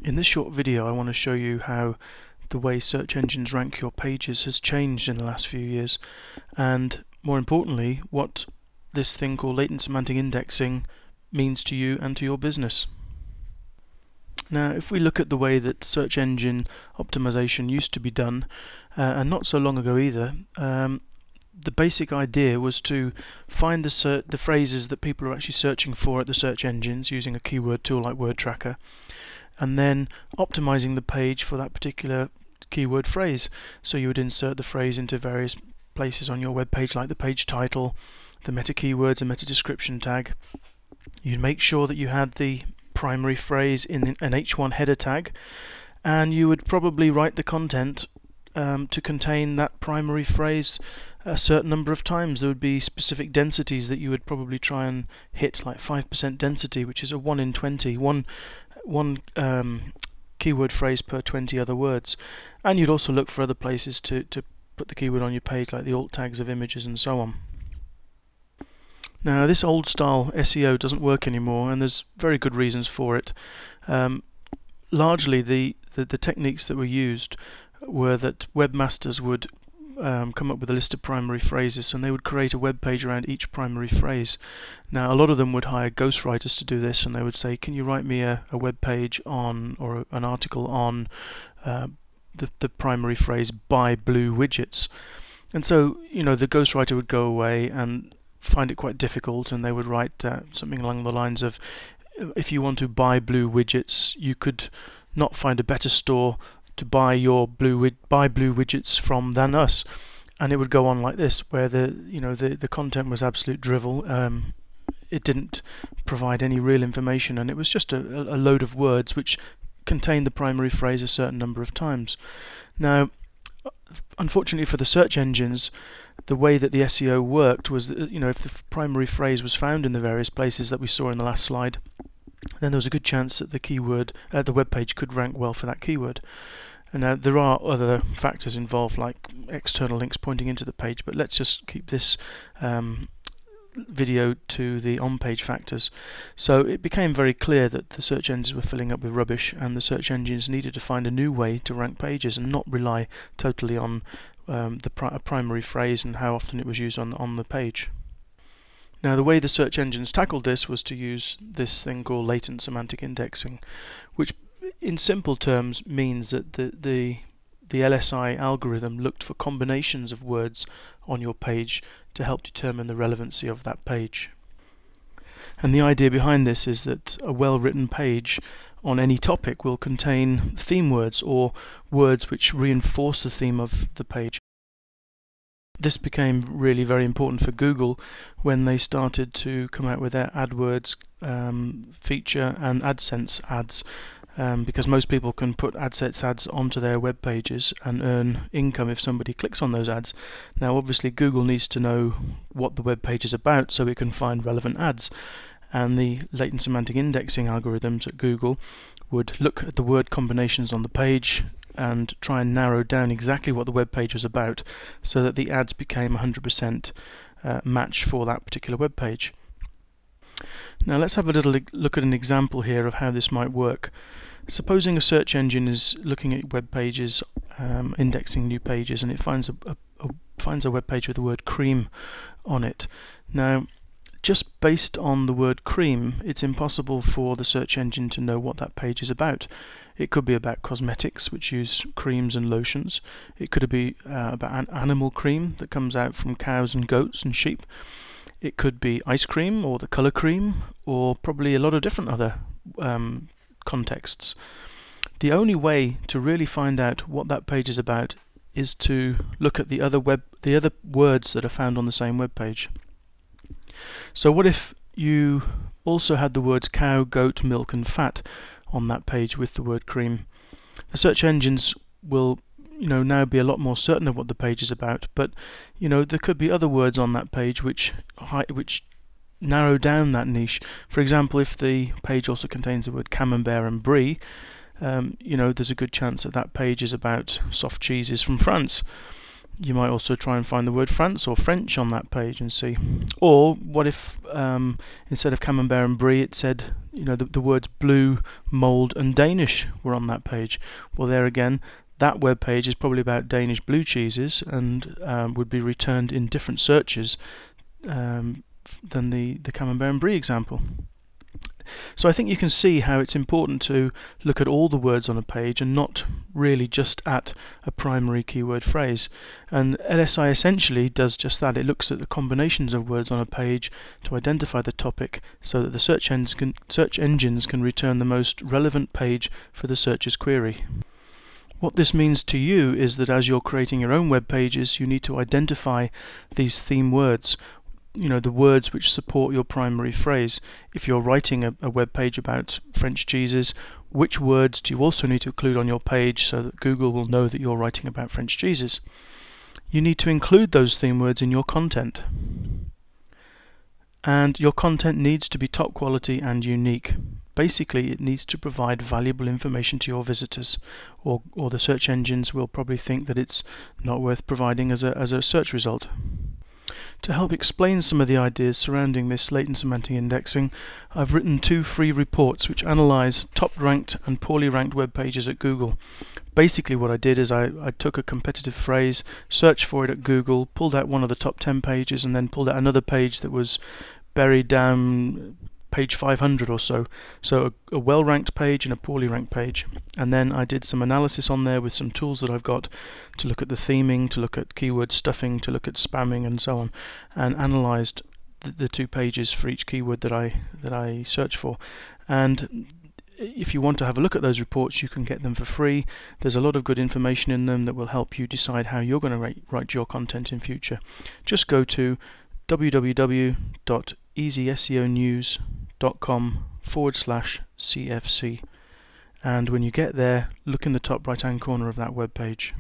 In this short video I want to show you how the way search engines rank your pages has changed in the last few years, and more importantly what this thing called latent semantic indexing means to you and to your business. Now if we look at the way that search engine optimization used to be done, and not so long ago either, the basic idea was to find the phrases that people are actually searching for at the search engines using a keyword tool like Word Tracker, and then optimizing the page for that particular keyword phrase. So you would insert the phrase into various places on your web page, like the page title, the meta keywords and meta description tag. You'd make sure that you had the primary phrase in an H1 header tag, and you would probably write the content to contain that primary phrase a certain number of times. There would be specific densities that you would probably try and hit, like 5% density, which is a 1 in 20, one keyword phrase per 20 other words. And you'd also look for other places to put the keyword on your page, like the alt tags of images and so on. Now this old style SEO doesn't work anymore, and there's very good reasons for it. Largely the techniques that were used were that webmasters would come up with a list of primary phrases, and they would create a web page around each primary phrase. Now a lot of them would hire ghostwriters to do this, and they would say, can you write me a web page on, or an article on the primary phrase buy blue widgets. And so the ghostwriter would go away and find it quite difficult, and they would write something along the lines of, if you want to buy blue widgets, you could not find a better store to buy blue widgets from than us. And it would go on like this, where the content was absolute drivel. It didn't provide any real information, and it was just a load of words which contained the primary phrase a certain number of times. Now unfortunately for the search engines, the way that the SEO worked was that, if the primary phrase was found in the various places that we saw in the last slide, then there was a good chance that the web page could rank well for that keyword. And now there are other factors involved, like external links pointing into the page, but let's just keep this video to the on-page factors. So it became very clear that the search engines were filling up with rubbish, and the search engines needed to find a new way to rank pages and not rely totally on a primary phrase and how often it was used on the page. Now the way the search engines tackled this was to use this thing called latent semantic indexing, which in simple terms means that the LSI algorithm looked for combinations of words on your page to help determine the relevancy of that page. And the idea behind this is that a well-written page on any topic will contain theme words, or words which reinforce the theme of the page. This became really very important for Google when they started to come out with their AdWords feature and AdSense ads, because most people can put AdSense ads onto their web pages and earn income if somebody clicks on those ads. Now obviously Google needs to know what the web page is about so it can find relevant ads, and the latent semantic indexing algorithms at Google would look at the word combinations on the page and try and narrow down exactly what the web page was about, so that the ads became 100% match for that particular web page. Now let's have a little look at an example here of how this might work. Supposing a search engine is looking at web pages, indexing new pages, and it finds a web page with the word cream on it. Now just based on the word cream, it's impossible for the search engine to know what that page is about. It could be about cosmetics, which use creams and lotions. It could be about an animal cream that comes out from cows and goats and sheep. It could be ice cream, or the colour cream, or probably a lot of different other contexts. The only way to really find out what that page is about is to look at the other words that are found on the same web page. So what if you also had the words cow, goat, milk and fat on that page with the word cream? The search engines will now be a lot more certain of what the page is about, but there could be other words on that page which narrow down that niche. For example, if the page also contains the word camembert and brie, there's a good chance that that page is about soft cheeses from France. You might also try and find the word France or French on that page and see. Or what if instead of Camembert and Brie it said, the words blue, mould and Danish were on that page? Well, there again, that web page is probably about Danish blue cheeses and would be returned in different searches than the Camembert and Brie example. So I think you can see how it's important to look at all the words on a page and not really just at a primary keyword phrase. And LSI essentially does just that. It looks at the combinations of words on a page to identify the topic so that the search engines can return the most relevant page for the searcher's query. What this means to you is that as you're creating your own web pages, you need to identify these theme words, the words which support your primary phrase. If you're writing a web page about French cheeses, which words do you also need to include on your page so that Google will know that you're writing about French cheeses? You need to include those theme words in your content. And your content needs to be top quality and unique. Basically, it needs to provide valuable information to your visitors, or the search engines will probably think that it's not worth providing as a search result. To help explain some of the ideas surrounding this latent semantic indexing, I've written 2 free reports which analyse top-ranked and poorly ranked web pages at Google. Basically what I did is I took a competitive phrase, searched for it at Google, pulled out one of the top 10 pages and then pulled out another page that was buried down page 500 or so. So a well-ranked page and a poorly ranked page. And then I did some analysis on there with some tools that I've got to look at the theming, to look at keyword stuffing, to look at spamming and so on, and analysed the 2 pages for each keyword that I search for. And if you want to have a look at those reports, you can get them for free. There's a lot of good information in them that will help you decide how you're going to write your content in future. Just go to www.easyseonews.com/CFC, and when you get there, look in the top right hand corner of that web page.